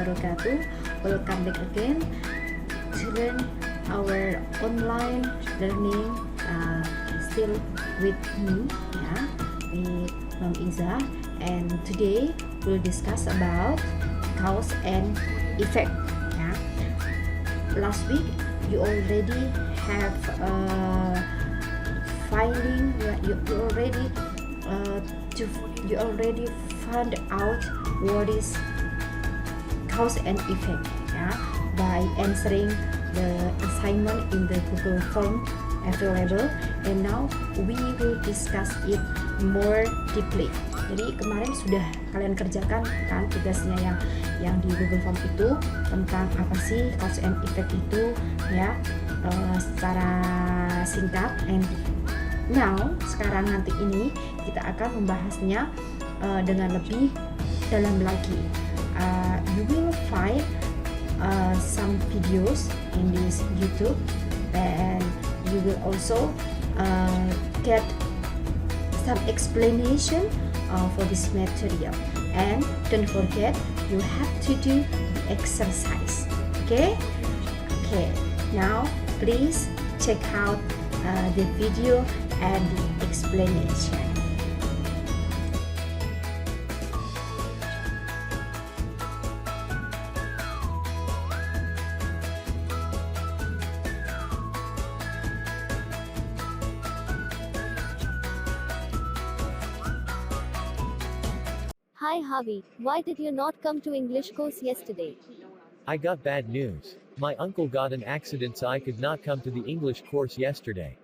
wabarakatuh. Welcome back again to learn our online learning still with me, with Mom Iza, and today we'll discuss about cause and effect. Last week you already have finding you already found out what is cause and effect by answering the assignment in the Google Form available, and now we will discuss it more deeply. Jadi kemarin sudah kalian kerjakan kan tugasnya yang di Google Form itu tentang apa sih cause and effect itu secara singkat. And now sekarang nanti ini kita akan membahasnya dengan lebih dalam lagi. You will find some videos in this YouTube, and you will also get some explanation for this material. And don't forget, you have to do the exercise. Okay, now please check out the video and the explanation. Hi Harvey, why did you not come to English course yesterday? I got bad news. My uncle got an accident, so I could not come to the English course yesterday.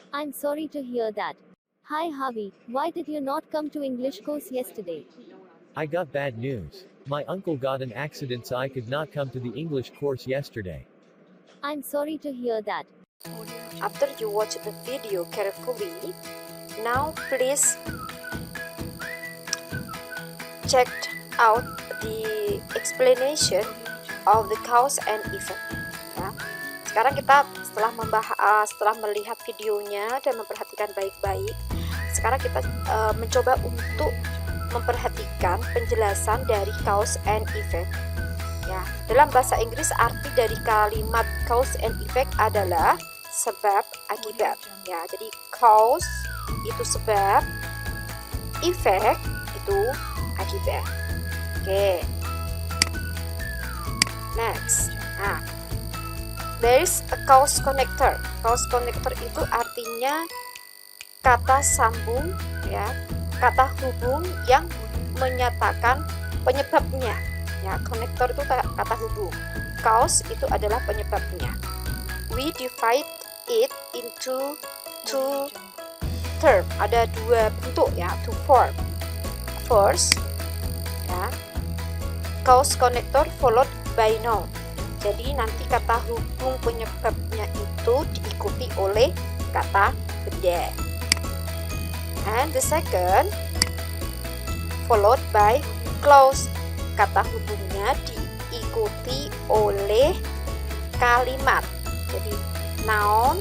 I'm sorry to hear that. Hi Harvey, why did you not come to English course yesterday? I got bad news. My uncle got an accident, so I could not come to the English course yesterday. I'm sorry to hear that. After you watch the video carefully, now please check out the explanation of the cause and effect. Sekarang kita setelah melihat videonya dan memperhatikan baik-baik, sekarang kita mencoba untuk memperhatikan penjelasan dari cause and effect. Dalam bahasa Inggris arti dari kalimat cause and effect adalah sebab akibat. Jadi cause itu sebab, effect itu akibat. Next. There is a cause connector. Cause connector itu artinya kata sambung, kata hubung yang menyatakan penyebabnya. Connector itu kata hubung. Cause itu adalah penyebabnya. We divide it into two term. Ada dua bentuk, two form. First, cause connector followed by noun. Jadi nanti kata hubung penyebabnya itu diikuti oleh kata benda. And the second, followed by clause. Kata hubungnya diikuti oleh kalimat. Jadi noun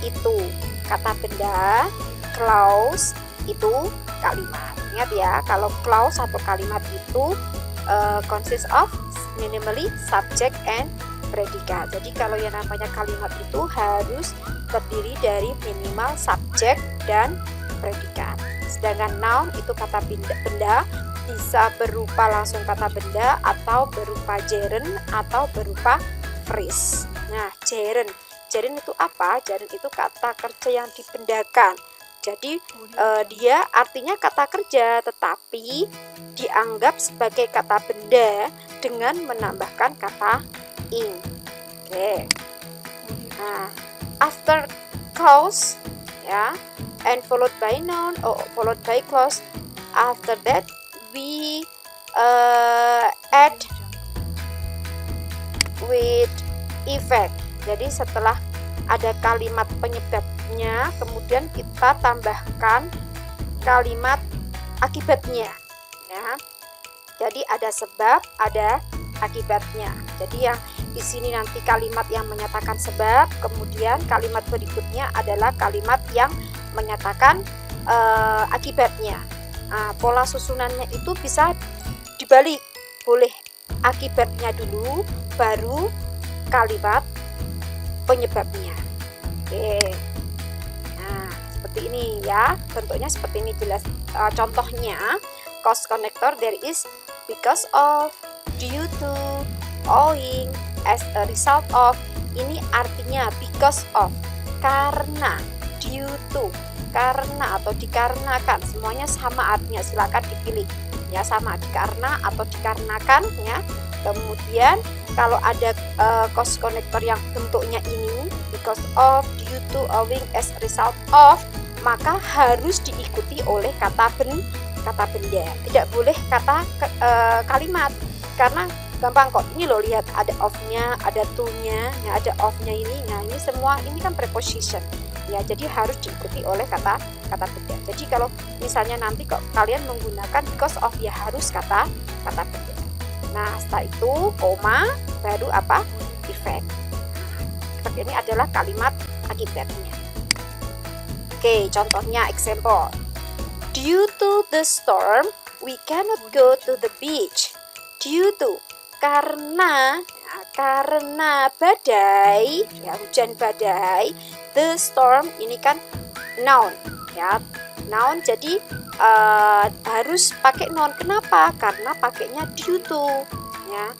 itu kata benda, clause itu kalimat. Ingat ya, kalau clause atau kalimat itu consists of minimally subject and predicate. Jadi kalau yang namanya kalimat itu harus terdiri dari minimal subjek dan predikat. Sedangkan noun itu kata benda, bisa berupa langsung kata benda atau berupa gerund atau berupa phrase. Nah, gerund itu apa? Gerund itu kata kerja yang dibendakan. Jadi dia artinya kata kerja, tetapi dianggap sebagai kata benda dengan menambahkan kata ing. After cause, and followed by noun or followed by clause, after that we add with effect. Jadi setelah ada kalimat penyebabnya, kemudian kita tambahkan kalimat akibatnya. Jadi ada sebab, ada akibatnya. Jadi yang di sini nanti kalimat yang menyatakan sebab, kemudian kalimat berikutnya adalah kalimat yang menyatakan akibatnya. Pola susunannya itu bisa dibalik, boleh akibatnya dulu, baru kalimat penyebabnya. Oke. Nah, seperti ini ya. Bentuknya seperti ini jelas. Contohnya, cause connector there is because of, due to, owing, as a result of. Ini artinya because of, karena, due to, karena atau dikarenakan. Semuanya sama artinya, silakan dipilih. Ya, sama dikarena atau dikarenakan ya. Kemudian kalau ada cause connector yang bentuknya ini because of, due to, owing, as a result of, maka harus diikuti oleh kata benda. Tidak boleh kata kalimat, karena gampang kok. Ini loh, lihat ada of-nya, ada to-nya, ya, ada of-nya ini. Nah, ini semua ini kan preposition. Ya, jadi harus diikuti oleh kata benda. Jadi kalau misalnya nanti kok kalian menggunakan because of, ya harus kata benda. Nah, setelah itu koma, baru apa? Effect. Seperti ini adalah kalimat akibatnya. Oke, contohnya example. Due to the storm, we cannot go to the beach. Due to, karena badai, ya hujan badai. The storm ini kan noun, ya noun. Jadi harus pakai noun. Kenapa? Karena pakainya due to, ya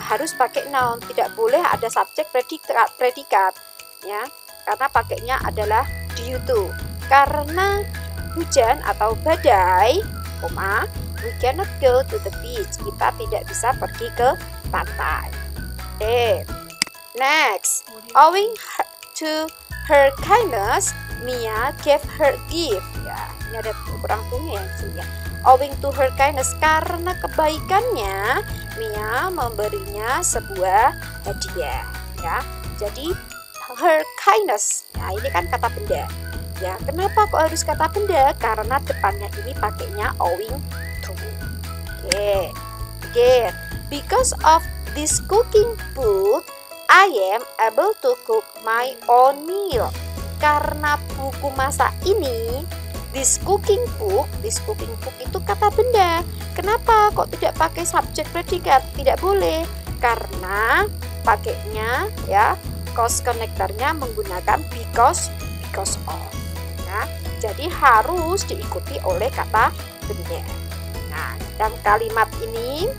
harus pakai noun. Tidak boleh ada subjek predikat, ya karena pakainya adalah due to. Karena hujan atau badai, koma, we cannot go to the beach. Kita tidak bisa pergi ke pantai. Next, owing to her kindness, Mia gave her gift. Ya, ini ada kurang tunya ya, sini ya. Owing to her kindness, karena kebaikannya, Mia memberinya sebuah hadiah. Ya, jadi her kindness. Nah, ini kan kata benda. Ya, kenapa kok harus kata benda? Karena depannya ini pakainya owing to. Oke. Again, because of this cooking book, I am able to cook my own meal. Karena buku masak ini, this cooking book itu kata benda. Kenapa kok tidak pakai subjek predikat? Tidak boleh. Karena pakainya ya cause connectornya menggunakan because of. Nah, jadi harus diikuti oleh kata benda. Nah, dan kalimat ini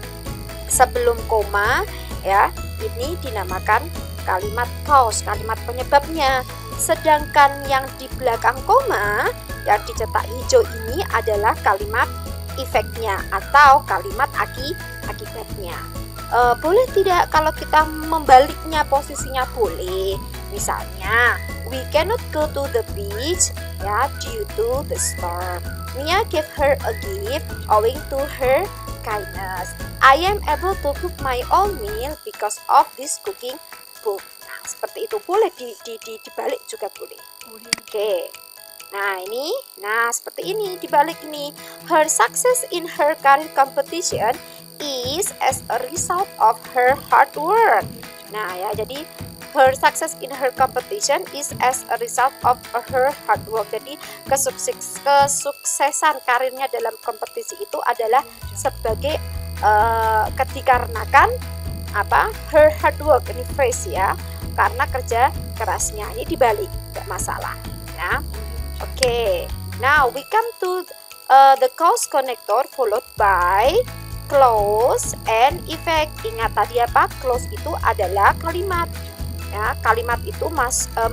sebelum koma ya, ini dinamakan kalimat cause, kalimat penyebabnya. Sedangkan yang di belakang koma yang dicetak hijau ini adalah kalimat efeknya atau kalimat akibatnya. Boleh tidak kalau kita membaliknya posisinya? Boleh. Misalnya, we cannot go to the beach ya due to the storm. Mia gave her a gift owing to her kindness. I am able to cook my own meal because of this cooking book. Nah, seperti itu. Boleh dibalik juga boleh. Oke. Nah seperti ini, dibalik ini. Her success in her career competition is as a result of her hard work. Nah ya, jadi her success in her competition is as a result of her hard work. Jadi kesuksesan karirnya dalam kompetisi itu adalah sebagai dikarenakan apa? Her hard work. Ini phrase ya, karena kerja kerasnya. Ini dibalik, tidak masalah ya. Oke. Now we come to the cause connector followed by clause and effect. Ingat tadi apa? Clause itu adalah kalimat. Ya, kalimat itu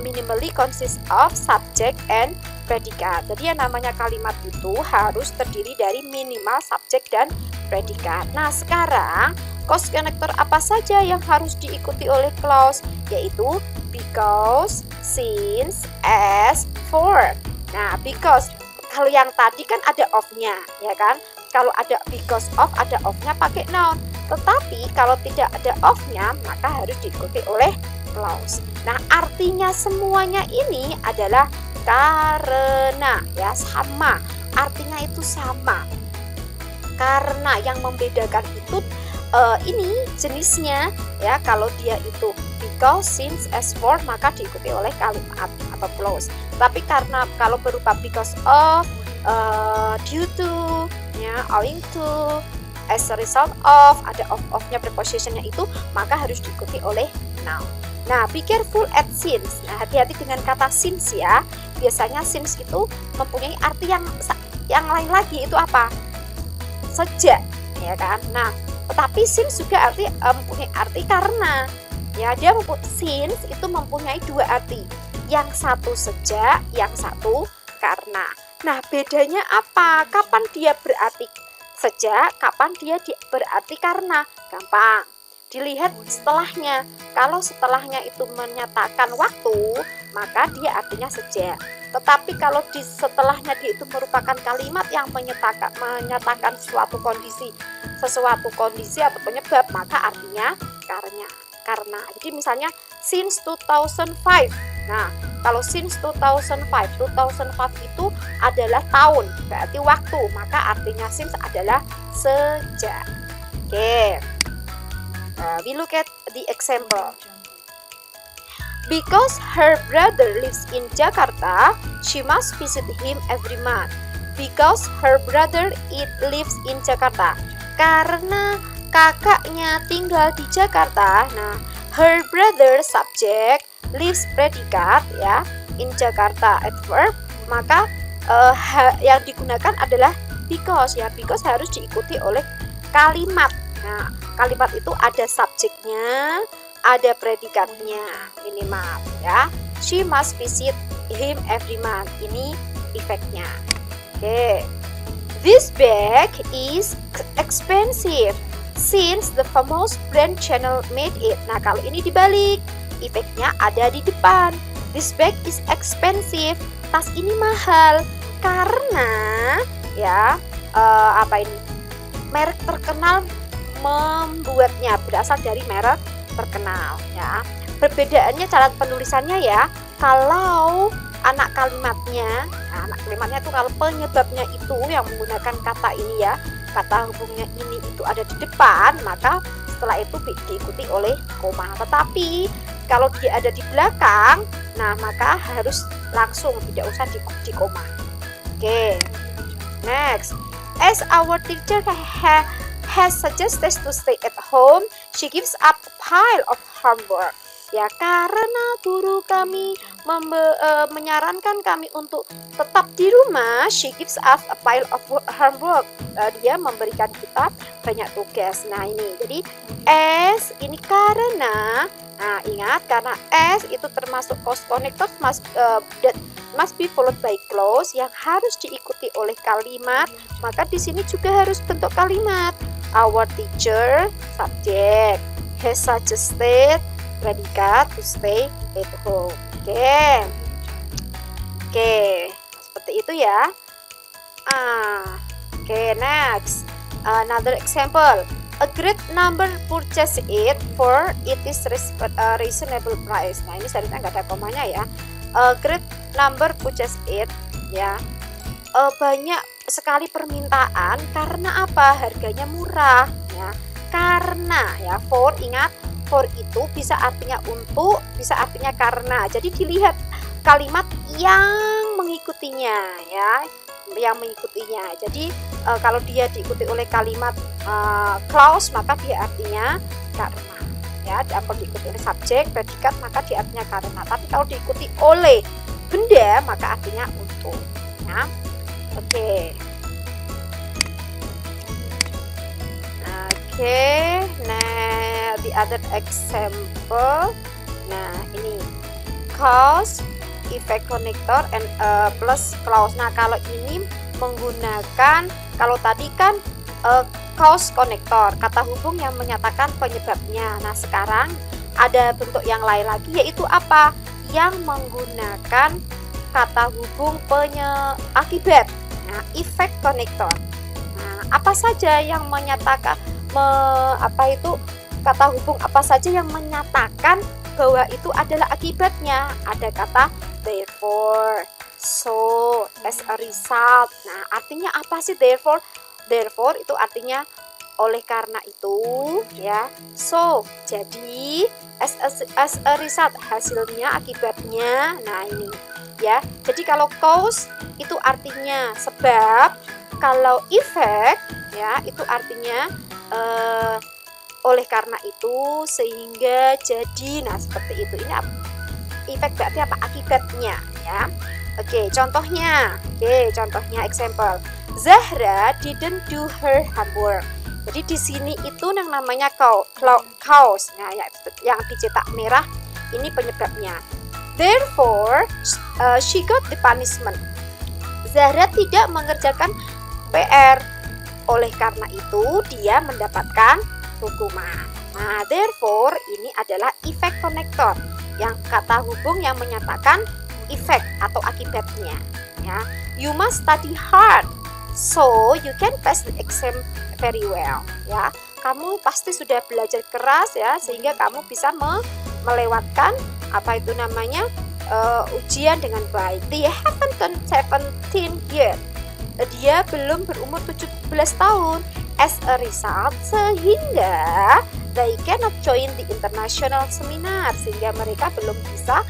minimally consist of subject and predikat. Jadi yang namanya kalimat itu harus terdiri dari minimal subjek dan predikat. Nah, sekarang cause connector apa saja yang harus diikuti oleh clause? Yaitu because, since, as, for. Nah, because kalau yang tadi kan ada of-nya, ya kan? Kalau ada because of, ada of-nya pakai noun. Tetapi kalau tidak ada of-nya, maka harus diikuti oleh clause. Nah, artinya semuanya ini adalah karena, ya, sama. Artinya itu sama. Karena yang membedakan itu ini jenisnya, ya. Kalau dia itu because, since, as, for, maka diikuti oleh kalimat atau clause. Tapi karena kalau berupa because of, due to, ya, owing to, as a result of, ada of-nya prepositionnya itu, maka harus diikuti oleh noun. Nah, be careful at since. Nah, hati-hati dengan kata since ya. Biasanya since itu mempunyai arti yang lain lagi, itu apa? Sejak, ya kan? Nah, tetapi since juga mempunyai arti karena. Ya, since itu mempunyai dua arti. Yang satu sejak, yang satu karena. Nah, bedanya apa? Kapan dia berarti sejak, kapan dia berarti karena? Gampang. Dilihat setelahnya. Kalau setelahnya itu menyatakan waktu, maka dia artinya sejak. Tetapi kalau di setelahnya dia itu merupakan kalimat yang menyatakan suatu kondisi atau penyebab, maka artinya karena. Jadi misalnya since 2005. Nah, kalau since 2005 itu adalah tahun, berarti waktu, maka artinya since adalah sejak. Oke. We look at the example. Because her brother lives in Jakarta, she must visit him every month. Because her brother lives in Jakarta. Karena kakaknya tinggal di Jakarta. Nah, her brother subject, lives predikat ya, in Jakarta adverb, maka yang digunakan adalah because ya. Because harus diikuti oleh kalimat. Nah, kalimat itu ada subjeknya, ada predikatnya minimal ya. She must visit him every month. Ini efeknya. Oke. This bag is expensive since the famous brand Chanel made it. Nah, kalau ini dibalik, efeknya ada di depan. This bag is expensive. Tas ini mahal karena ya merek terkenal membuatnya, berasal dari merek terkenal ya. Perbedaannya cara penulisannya ya. Kalau anak kalimatnya itu kalau penyebabnya itu yang menggunakan kata ini ya, kata hubungnya ini itu ada di depan, maka setelah itu diikuti oleh koma. Tetapi kalau dia ada di belakang, nah maka harus langsung, tidak usah di koma. Oke. Next, as our teacher has suggested to stay at home, she gives up a pile of homework. Ya, karena guru kami menyarankan kami untuk tetap di rumah, she gives us a pile of homework. Dia memberikan kita banyak tugas. Nah, ini jadi as ini karena. Nah, ingat karena as itu termasuk cause connector that must be followed by clause yang harus diikuti oleh kalimat, maka di sini juga harus bentuk kalimat. Our teacher subject has suggested predikat to stay at home. Oke, seperti itu ya. Oke, next another example. A great number purchase it for it is reasonable price. Nah, ini seharusnya nggak ada komanya ya. A great number purchase it ya. Banyak sekali permintaan karena apa? Harganya murah ya. Karena ya, for, ingat for itu bisa artinya untuk, bisa artinya karena. Jadi dilihat kalimat yang mengikutinya ya, yang mengikutinya. Jadi kalau dia diikuti oleh kalimat clause, maka dia artinya karena ya. Kalau diikuti oleh subjek, predikat, maka dia artinya karena. Tapi kalau diikuti oleh benda, maka artinya untuk ya. Oke. Nah, the other example. Nah, ini cause, effect connector, and plus clause. Nah, kalau ini menggunakan, kalau tadi kan cause connector, kata hubung yang menyatakan penyebabnya. Nah, sekarang ada bentuk yang lain lagi, yaitu apa? Yang menggunakan kata hubung akibat. Nah, effect connector. Nah, apa saja yang menyatakan kata hubung apa saja yang menyatakan bahwa itu adalah akibatnya? Ada kata therefore, so, as a result. Nah, artinya apa sih therefore? Therefore itu artinya oleh karena itu ya. So, jadi as a result, hasilnya, akibatnya. Nah, ini ya. Jadi kalau cause itu artinya sebab, kalau effect ya, itu artinya oleh karena itu sehingga jadi. Nah, seperti itu. Ini efek berarti apa? Akibatnya, ya. Oke, contohnya. Example. Zahra didn't do her homework. Jadi di sini itu yang namanya cause. Nah, yang dicetak merah ini penyebabnya. Therefore, she got the punishment. Zahra tidak mengerjakan PR. Oleh karena itu, dia mendapatkan hukuman. Nah, therefore ini adalah efek konektor, yang kata hubung yang menyatakan efek atau akibatnya. Ya, you must study hard so you can pass the exam very well. Ya, kamu pasti sudah belajar keras ya, sehingga kamu bisa melewatkan apa itu namanya ujian dengan baik. They haven't turned 17 yet. Dia belum berumur 17 tahun. As a result, sehingga they cannot join the international seminar, sehingga mereka belum bisa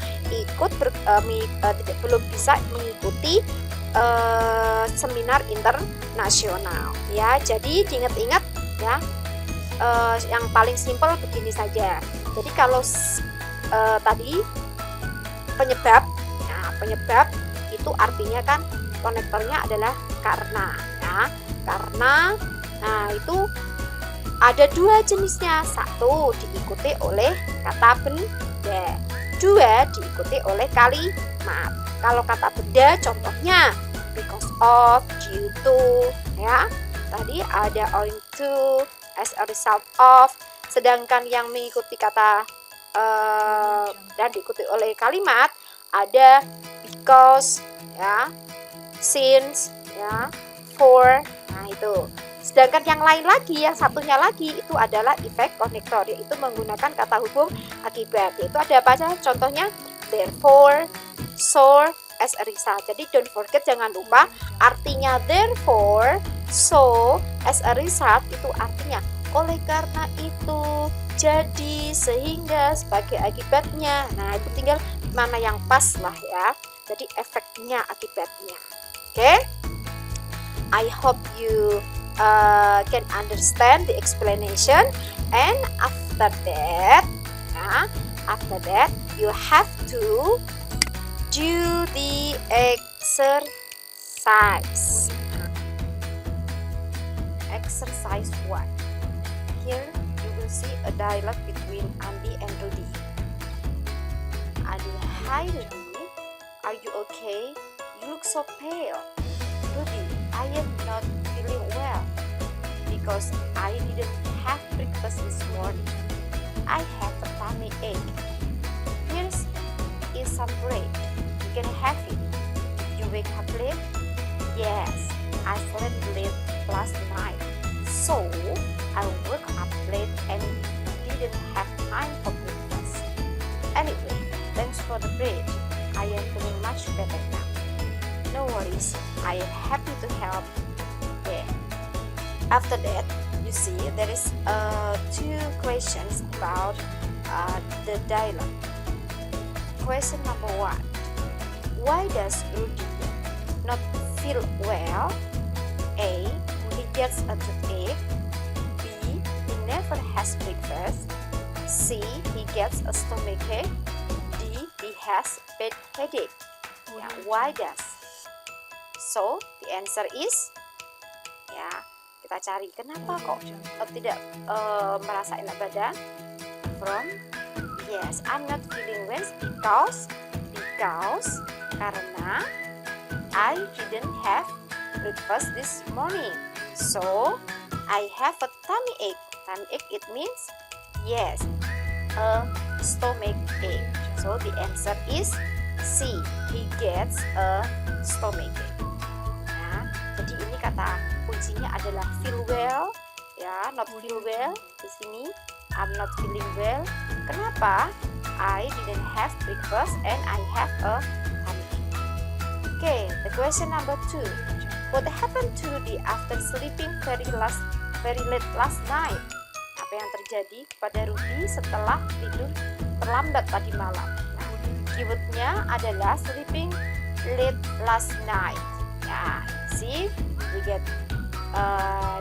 mengikuti seminar internasional. Ya, jadi diingat-ingat ya. Yang paling simpel begini saja. Jadi kalau tadi penyebab itu artinya kan konektornya adalah karena, ya. Karena, nah itu ada dua jenisnya. Satu diikuti oleh kata benda, dua diikuti oleh kalimat. Kalau kata benda contohnya because of, due to, ya. Tadi ada owing to, as a result of. Sedangkan yang mengikuti kata dan diikuti oleh kalimat ada because, ya, since, ya, for. Nah, itu. Sedangkan yang lain lagi, yang satunya lagi itu adalah efek konektor, yaitu menggunakan kata hubung akibat. Yaitu ada apa saja? Contohnya therefore, so, as a result. Jadi don't forget, jangan lupa artinya therefore, so, as a result itu artinya oleh karena itu, jadi, sehingga, sebagai akibatnya. Nah, itu tinggal mana yang pas lah ya. Jadi efeknya, akibatnya. Oke? I hope you can understand the explanation, and after that you have to do the exercise. Exercise 1. Here you will see a dialogue between Andi and Rudy. Andi, hi Rudy, are you okay? You look so pale. Rudy, I am not feeling well because I didn't have breakfast this morning. I have a tummy ache. Here is some bread. You can have it. You wake up late? Yes, I slept late last night. So I woke up late and didn't have time for breakfast. Anyway, thanks for the bread. I am feeling much better now. No worries, I am happy to help. Yeah. After that, you see there is two questions about the dialogue. Question number 1. Why does Rudy not feel well? A. He gets a toothache. B. He never has breakfast. C. He gets a stomachache. D. He has bad headache. Yeah, why does? So the answer is, ya, kita cari kenapa kok tidak merasa enak badan. From, yes, I'm not feeling well because karena I didn't have breakfast this morning. So I have a tummy ache. Tummy ache, it means, yes, a stomach ache. So the answer is C. He gets a stomach ache. Ya, jadi ini kata kuncinya adalah feel well, ya, not feel well. Di sini I'm not feeling well. Kenapa? I didn't have breakfast and I have a tummy ache. Okay, the question number 2. What happened to Rudy after sleeping very late last night? Apa yang terjadi kepada Rudy setelah tidur terlambat tadi malam? Nah, keywordnya adalah sleeping late last night. Ya, see, we get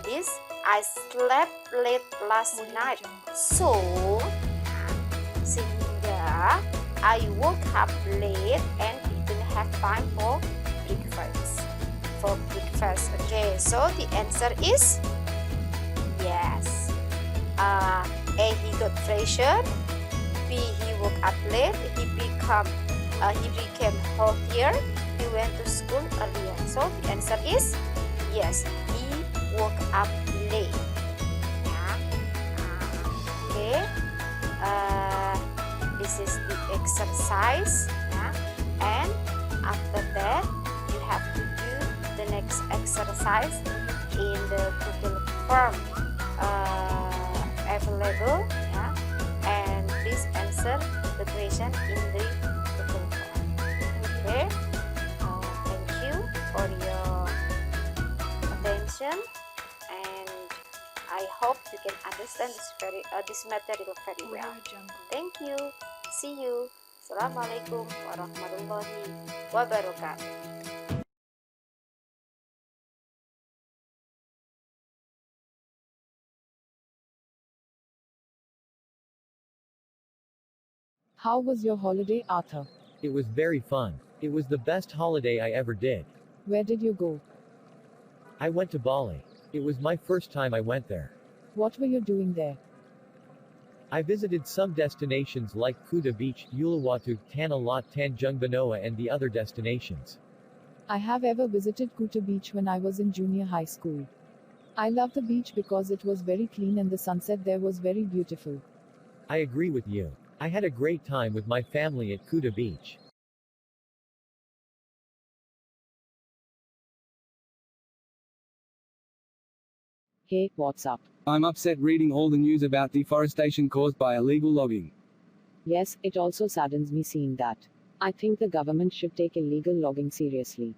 This I slept late last night, so sehingga I woke up late and didn't have time for breakfast. Okay, so the answer is yes. A. He got fresher. B. He woke up late. He became healthier. He went to school earlier. So the answer is yes. He woke up late. Yeah. Okay. This is the exercise. Yeah. And after that, you have to do the next exercise in the Google form available. Yeah. And please answer the question in the Google form. Okay. Thank you for your attention, and I hope you can understand this material very well. Thank you. See you. Assalamualaikum warahmatullahi wabarakatuh. How was your holiday, Arthur? It was very fun. It was the best holiday I ever did. Where did you go? I went to Bali. It was my first time I went there. What were you doing there? I visited some destinations like Kuta Beach, Uluwatu, Tanah Lot, Tanjung Benoa and the other destinations. I have ever visited Kuta Beach when I was in junior high school. I love the beach because it was very clean and the sunset there was very beautiful. I agree with you. I had a great time with my family at Kuta Beach. Hey, what's up? I'm upset reading all the news about deforestation caused by illegal logging. Yes, it also saddens me seeing that. I think the government should take illegal logging seriously.